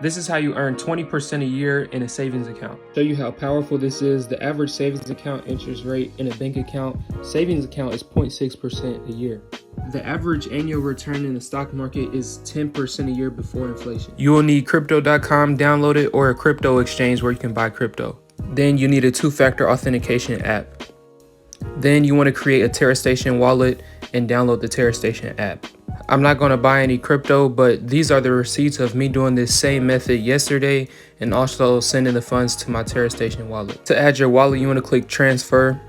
This is how you earn 20% a year in a savings account. Show you how powerful this is. The average savings account interest rate in a bank account, savings account is 0.6% a year. The average annual return in the stock market is 10% a year before inflation. You will need crypto.com downloaded or a crypto exchange where you can buy crypto. Then you need a two-factor authentication app. Then you want to create a TerraStation wallet and download the TerraStation app. I'm not going to buy any crypto, but these are the receipts of me doing this same method yesterday and also sending the funds to my TerraStation wallet. To add your wallet, you want to click transfer,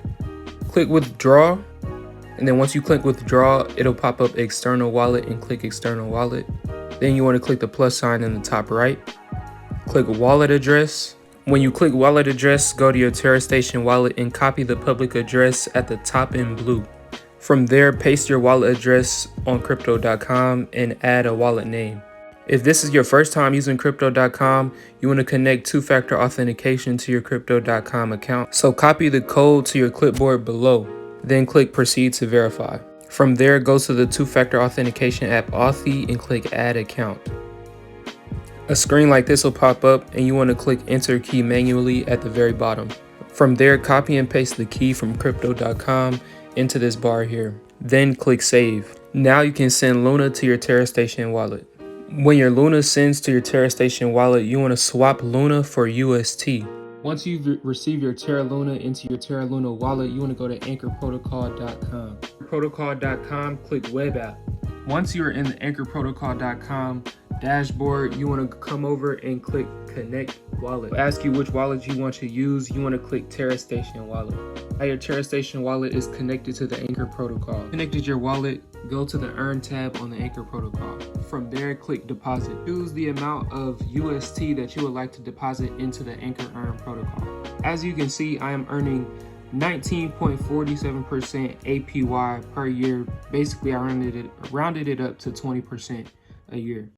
click withdraw, and then once you click withdraw, it'll pop up external wallet and click external wallet. Then you want to click the plus sign in the top right, click wallet address. When you click wallet address, go to your TerraStation wallet and copy the public address at the top in blue. From there, paste your wallet address on crypto.com and add a wallet name. If this is your first time using crypto.com, you want to connect two-factor authentication to your crypto.com account. So copy the code to your clipboard below, then click proceed to verify. From there, go to the two-factor authentication app Authy and click add account. A screen like this will pop up and you want to click enter key manually at the very bottom. From there, copy and paste the key from crypto.com into this bar here. Then click save. Now you can send Luna to your TerraStation wallet. When your Luna sends to your TerraStation wallet, you want to swap Luna for UST. Once you've received your Terra Luna into your Terra Luna wallet, you want to go to anchorprotocol.com. Protocol.com, click web app. Once you're in the anchorprotocol.com dashboard, you want to come over and click connect wallet. It'll ask you which wallet you want to use. You want to click TerraStation wallet. Now your TerraStation wallet is connected to the Anchor protocol. Connected your wallet, go to the earn tab on the Anchor protocol. From there, click deposit. Choose the amount of UST that you would like to deposit into the Anchor earn protocol. As you can see, I am earning 19.47% APY per year. Basically, I rounded it up to 20% a year.